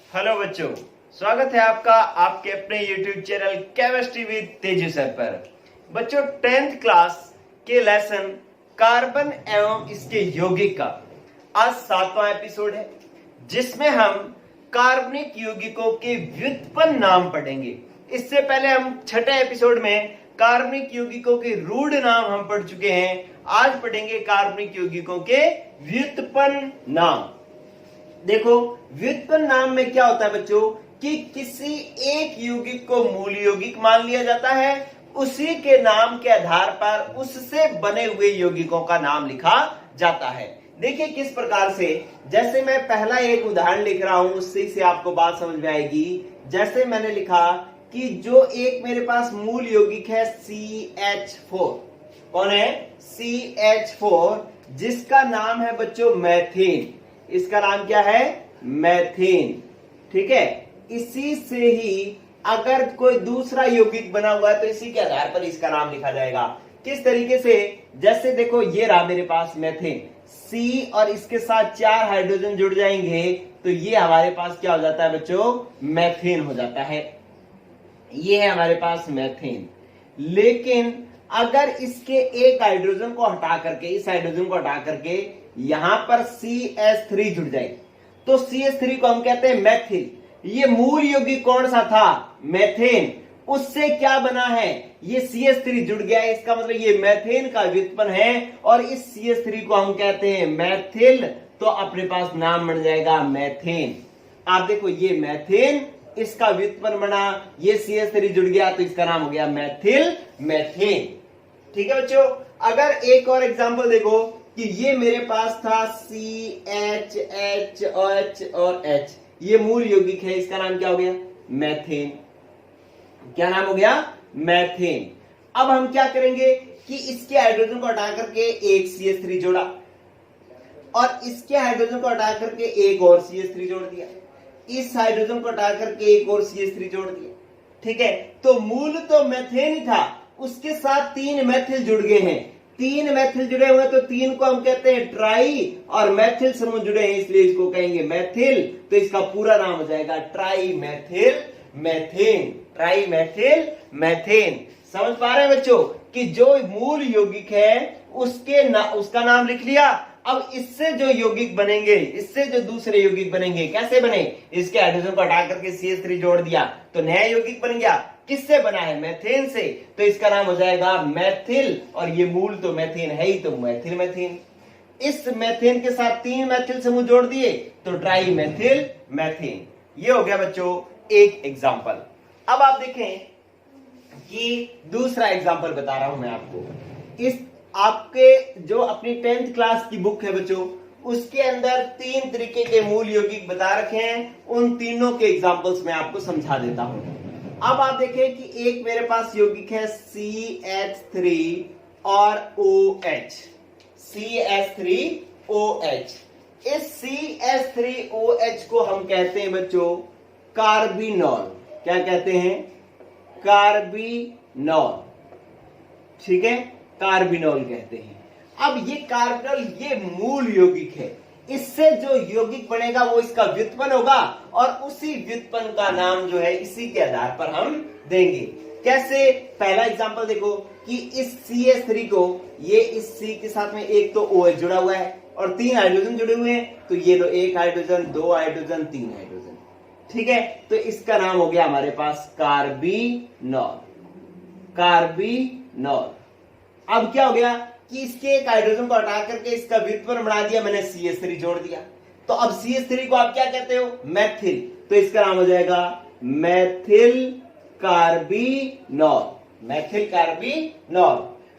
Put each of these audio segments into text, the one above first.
Hello बच्चों, स्वागत है आपका आपके अपने YouTube channel chemistry with Teju sir पर। बच्चों, 10th क्लास के लेसन कार्बन एवं इसके यौगिक का आज 7वां एपिसोड है, जिसमें हम कार्बनिक यौगिकों के व्युत्पन्न नाम पढ़ेंगे। इससे पहले हम छठे एपिसोड में कार्बनिक यौगिकों के रूढ़ नाम हम पढ़ चुके हैं। आज पढ़ेंगे कार्बनिक यौगिकों के व्युत्पन्न नाम। देखो, व्युत्पन्न नाम में क्या होता है बच्चों कि किसी एक यौगिक को मूल यौगिक मान लिया जाता है, उसी के नाम के आधार पर उससे बने हुए यौगिकों का नाम लिखा जाता है। देखिए किस प्रकार से, जैसे मैं पहला एक उदाहरण लिख रहा हूं, उससे से आपको बात समझ में आएगी। जैसे मैंने लिखा कि जो एक मेरे पास मूल यौगिक है CH4, कौन है? CH4, जिसका नाम है बच्चों मैथेन। इसका नाम क्या है? मैथेन। ठीक है, इसी से ही अगर कोई दूसरा यौगिक बना हुआ है तो इसी के आधार पर इसका नाम लिखा जाएगा। किस तरीके से? जैसे देखो, ये रहा मेरे पास मैथेन, C और इसके साथ 4 हाइड्रोजन जुड़ जाएंगे तो ये हमारे पास क्या हो जाता है बच्चों? मैथेन हो जाता है। ये है हमारे पास मैथेन। लेकिन अगर इसके एक हाइड्रोजन को हटा करके, इस हाइड्रोजन को हटा करके यहां पर CH3 जुड़ जाए तो CH3 को हम कहते हैं मैथिल। ये मूल यौगिक कौन सा था? मैथेन। उससे क्या बना है? ये CH3 जुड़ गया है, इसका मतलब ये मैथेन का व्युत्पन्न है और इस CH3 को हम कहते हैं मैथिल। तो अपने पास नाम बन जाएगा मैथेन। आप देखो, ये मैथेन, इसका व्युत्पन्न बना, ये CH3 जुड़ गया तो इसका नाम हो गया मैथिल मैथेन। ठीक है बच्चों, अगर एक और एग्जांपल देखो कि ये मेरे पास था CH, H, OH और H, ये मूल यौगिक है, इसका नाम क्या हो गया? मैथेन। क्या नाम हो गया? मैथेन। अब हम क्या करेंगे कि इसके हाइड्रोजन को हटा करके एक CH3 जोड़ा और इसके हाइड्रोजन को हटा करके एक और CH3 जोड़ दिया, इस हाइड्रोजन को हटा करके एक और CH3 जोड़ दिया। ठीक है, तो मूल तो मैथेन ही था, उसके साथ 3 मैथिल जुड़ गए हैं। 3 मैथिल जुड़े हुए तो 3 को हम कहते हैं ट्राई, और मैथिल समूह जुड़े हैं इसलिए इसको कहेंगे मैथिल। तो इसका पूरा नाम हो जाएगा try Maithil methane. Try Maithil methane. समझ पा रहे हैं बच्चों कि जो मूल यौगिक है उसका नाम लिख लिया। अब इससे जो यौगिक बनेंगे, इससे जो दूसरे यौगिक बनेंगे, कैसे बने? इसके हाइड्रोजन को हटा करके CH3 जोड़ दिया तो नया यौगिक बन गया। किससे बना है? मैथेन से। तो इसका नाम हो जाएगा मैथिल, और ये मूल तो मैथेन है ही, तो मैथिल मैथेन। इस मैथेन के साथ 3 मैथिल समूह जोड़ दिए तो ट्राई मैथिल मैथेन। ये हो गया बच्चों एक एग्जाम्पल। अब आप देखें कि दूसरा एग्जाम्पल बता रहा हूं मैं आपको। इस आपके जो अपनी 10th क्लास की बुक है बच्चों, उसके अंदर 3 तरीके के मूल यौगिक बता रखे हैं। उन तीनों के एग्जाम्पल्स मैं आपको समझा देता हूं। अब आप देखें कि एक मेरे पास यौगिक है CH3 और OH। CH3OH। इस CH3OH को हम कहते हैं बच्चों कार्बिनॉल। क्या कहते हैं? कार्बिनॉल। ठीक है, कार्बिनॉल कहते हैं। अब ये कार्बिनॉल ये मूल यौगिक है, इससे जो यौगिक बनेगा वो इसका व्युत्पन्न होगा, और उसी व्युत्पन्न का नाम जो है इसी के आधार पर हम देंगे। कैसे? पहला एग्जांपल देखो कि इस CH3 को, ये इस C के साथ में एक तो OH जुड़ा हुआ है और 3 हाइड्रोजन जुड़े हुए हैं, तो ये लो 1 हाइड्रोजन, 2 हाइड्रोजन, 3 हाइड्रोजन। ठीक है, तो इसका नाम हो गया हमारे पास कार्बिनॉल। कार्बिनॉल। अब क्या हो गया कि इसके एक हाइड्रोजन को हटा करके इसका व्युत्पन्न बना दिया मैंने, CH3 जोड़ दिया। तो अब CH3 को आप क्या कहते हो? मैथिल। तो इसका नाम हो जाएगा मैथिल कार्बिनॉल। मैथिल कार्बिनॉल।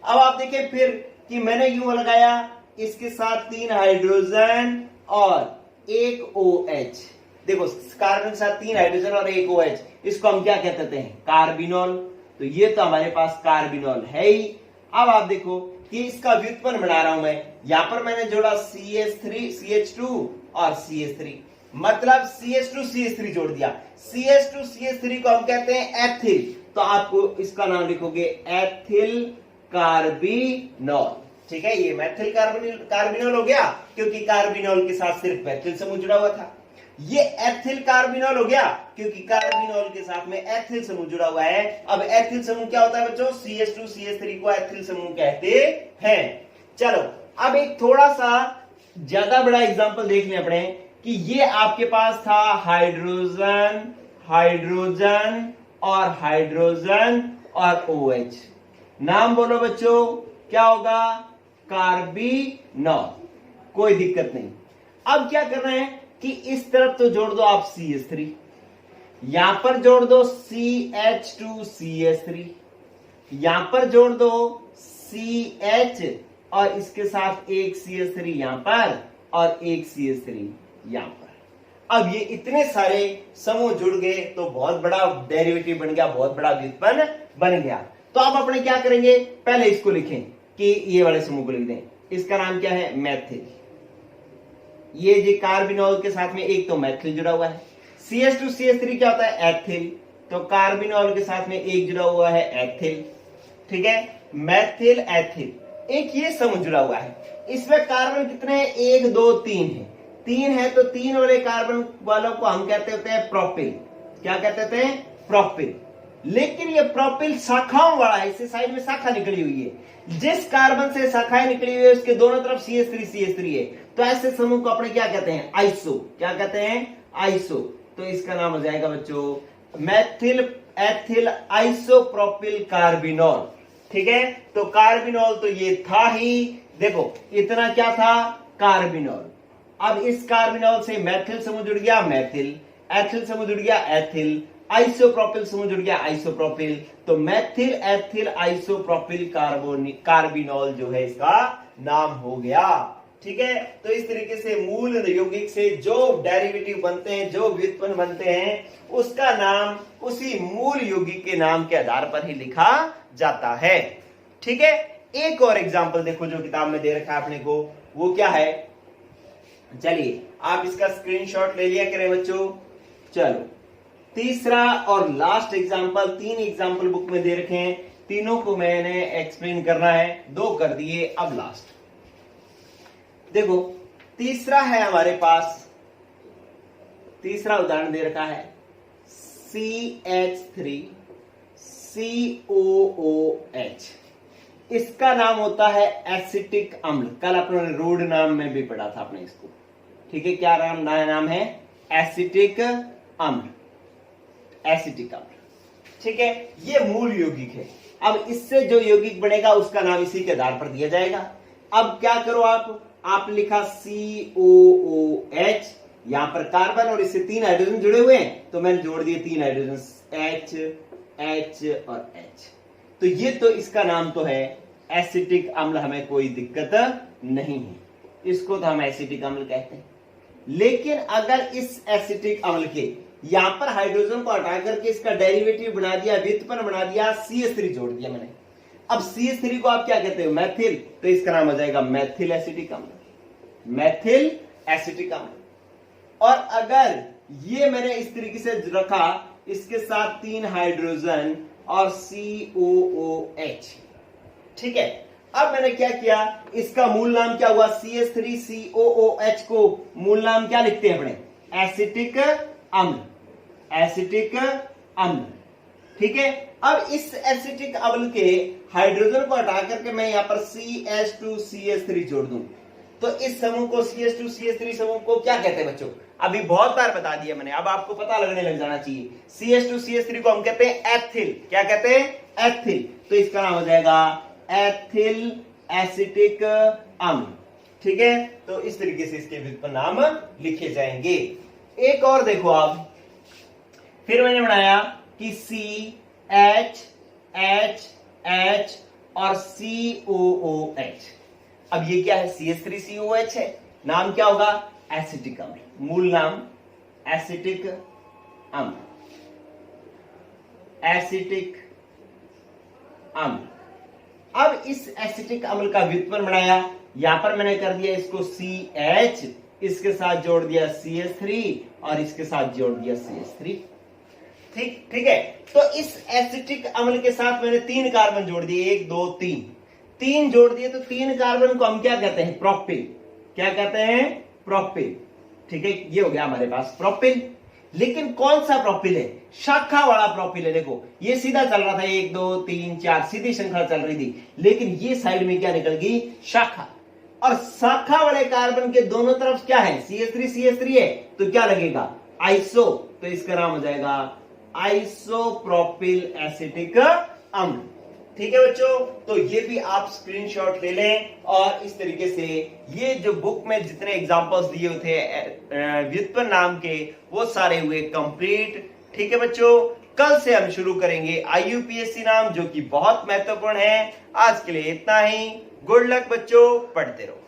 अब आप देखिए फिर कि मैंने यूं लगाया, इसके साथ 3 हाइड्रोजन और एक OH। देखो, कार्बन के साथ 3 हाइड्रोजन और एक OH, इसको हम क्या कहते हैं? कार्बिनॉल। तो ये तो हमारे पास कार्बिनॉल है ही। अब आप देखो कि इसका व्युत्पन्न बना रहा हूं मैं, यहां पर मैंने जोड़ा CH2 और CH3, मतलब CH2 जोड़ दिया। CH2 को हम कहते हैं एथिल। तो आपको इसका नाम लिखोगे एथिल कार्बिनॉल। ठीक है, ये मैथिल कार्बिनॉल हो गया क्योंकि कार्बिनॉल के साथ सिर्फ मैथिल समूह जुड़ा हुआ था। ये एथिल कार्बिनॉल हो गया, क्योंकि कार्बिनॉल के साथ में एथिल समूह जुड़ा हुआ है। अब एथिल समूह क्या होता है बच्चों? CH2CH3 को एथिल समूह कहते हैं। चलो अब एक थोड़ा सा ज्यादा बड़ा एग्जांपल देख लें अपने, कि ये आपके पास था हाइड्रोजन, हाइड्रोजन और हाइड्रोजन और OH। नाम बोलो बच्चों, क्या होगा? कार्बिनॉल। कोई दिक्कत नहीं। अब क्या करना है कि इस तरफ तो जोड़ दो आप CH3, यहां पर जोड़ दो CH2CH3, यहां पर जोड़ दो CH और इसके साथ एक CH3 यहां पर और एक CH3 यहां पर। अब ये इतने सारे समूह जुड़ गए तो बहुत बड़ा डेरिवेटिव बन गया, बहुत बड़ा व्युत्पन्न बन गया। तो अब अपने क्या करेंगे? पहले इसको लिखें कि ये वाले समूह को लिख दें। इसका नाम क्या है? मैथिल। ये जो कार्बिनॉल के साथ में एक तो मैथिल जुड़ा हुआ है। CH2CH3 क्या होता है? एथिल। तो कार्बिनॉल के साथ में एक जुड़ा हुआ है एथिल, ठीक है, मैथिल एथिल। एक ये समूह जुड़ा हुआ है, इसमें कार्बन कितने हैं? 1 2 3 है। 3 है तो 3 वाले कार्बन वालों को हम कहते होते हैं प्रोपिल। क्या कहते होते हैं? प्रोपिल। लेकिन ये प्रोपिल शाखाओं वाला है, इससे साइड में शाखा निकली हुई है। जिस कार्बन से शाखाएं निकली हुई है उसके दोनों तरफ CH3CH3 है, तो ऐसे समूह को अपने क्या कहते हैं? आइसो। क्या कहते हैं? आइसो। तो इसका नाम हो जाएगा बच्चों मैथिल एथिल आइसोप्रोपिल कार्बिनॉल। ठीक है, तो कार्बिनॉल तो ये था ही, देखो इतना क्या था? कार्बिनॉल। अब इस कार्बिनॉल से मैथिल समूह जुड़ गया, मैथिल, एथिल समूह जुड़ गया, एथिल, आइसोप्रोपिल समूह जुड़ गया, आइसोप्रोपिल। तो मैथिल एथिल आइसोप्रोपिल कार्बिनॉल जो है इसका नाम हो गया। ठीक है, तो इस तरीके से मूल यौगिक से जो डेरिवेटिव बनते हैं, जो व्युत्पन्न बनते हैं, उसका नाम उसी मूल यौगिक के नाम के आधार पर ही लिखा जाता है। ठीक है, एक और एग्जांपल देखो जो किताब में दे रखा है अपने को, वो क्या है? चलिए आप इसका स्क्रीनशॉट ले लिया करें बच्चों। चलो तीसरा और लास्ट एग्जांपल, 3 एग्जांपल बुक में दे रखे हैं, तीनों को मैंने एक्सप्लेन करना है, 2 कर दिए, अब लास्ट देखो। तीसरा है हमारे पास, तीसरा उदाहरण दे रखा है CH3COOH। इसका नाम होता है एसिटिक अम्ल। कल अपने रूड नाम में भी पढ़ा था आपने इसको। ठीक है, क्या नाम है? एसिटिक अम्ल, एसिटिक अम्ल। ठीक है, ये मूल यौगिक है। अब इससे जो यौगिक बनेगा उसका नाम इसी के आधार पर दिया जाएगा। अब क्या करो आप लिखा COOH, यहां पर कार्बन और इससे 3 हाइड्रोजन जुड़े हुए हैं, तो मैंने जोड़ दिए 3 हाइड्रोजन, H और H। तो ये तो इसका नाम तो है एसिटिक अम्ल, हमें कोई दिक्कत नहीं है, इसको तो हम एसिटिक अम्ल कहते हैं। लेकिन अगर इस एसिटिक अम्ल के यहां पर हाइड्रोजन को हटा करके इसका डेरिवेटिव बना दिया, व्युत्पन्न बना दिया, CH3 जोड़ दिया मैंने, अब CH3 को आप क्या कहते हो? मैथिल। तो इसका नाम हो जाएगा मैथिल एसिटिक अम्ल, मैथिल एसिटिक अम्ल। और अगर ये मैंने इस तरीके से रखा, इसके साथ 3 हाइड्रोजन और COOH। ठीक है, अब मैंने क्या किया, इसका मूल नाम क्या हुआ? CH3COOH को मूल नाम क्या लिखते हैं अपने? एसिटिक अम्ल, एसिटिक अम्ल। ठीक है, अब इस एसिटिक अम्ल के हाइड्रोजन को हटा करके मैं यहां पर CH2CH3 जोड़ दूं, तो इस समूह को CH2CH3 समूह को क्या कहते हैं बच्चों? अभी बहुत बार बता दिया मैंने, अब आपको पता लगने लग जाना चाहिए। CH2CH3 को हम कहते हैं एथिल। क्या कहते हैं? एथिल। तो इसका नाम हो जाएगा एथिल एसिटिक अम्ल। ठीक है, तो इस तरीके से इसके व्युत्पन्न नाम लिखे जाएंगे। एक और देखो आप, फिर मैंने बनाया कि CH H और COOH। अब ये क्या है? CH3COOH है, नाम क्या होगा? एसिटिक अम्ल, मूल नाम एसिटिक अम्ल, एसिटिक अम्ल। अब इस एसिटिक अम्ल का व्युत्पन्न बनाया, यहां पर मैंने कर दिया इसको CH, इसके साथ जोड़ दिया CH3 और इसके साथ जोड़ दिया CH3। ठीक है, तो इस एसिटिक अम्ल के साथ मैंने 3 कार्बन जोड़ दिए, 1 2 3 जोड़ दिए, तो 3 कार्बन को हम क्या कहते हैं? प्रोपिल। क्या कहते हैं? प्रोपिल। ठीक है, ये हो गया हमारे पास प्रोपिल। लेकिन कौन सा प्रोपिल है? शाखा वाला प्रोपिल है। देखो ये सीधा चल रहा था, 1 2 3 4 सीधी श्रृंखला चल रही थी, लेकिन ये साइड में क्या निकल गई? शाखा। और शाखा वाले कार्बन के दोनों तरफ क्या है? CH3 है, तो क्या लगेगा? आइसो। तो इसका नाम हो जाएगा आइसोप्रोपिल एसिटिक अम्ल। ठीक है बच्चों, तो ये भी आप स्क्रीनशॉट ले लें। और इस तरीके से ये जो बुक में जितने एग्जांपल्स दिए हुए थे व्युत्पन्न नाम के, वो सारे हुए कंप्लीट। ठीक है बच्चों, कल से हम शुरू करेंगे IUPAC नाम, जो कि बहुत महत्वपूर्ण है। आज के लिए इतना ही। गुड लक बच्चों, पढ़ते रहो।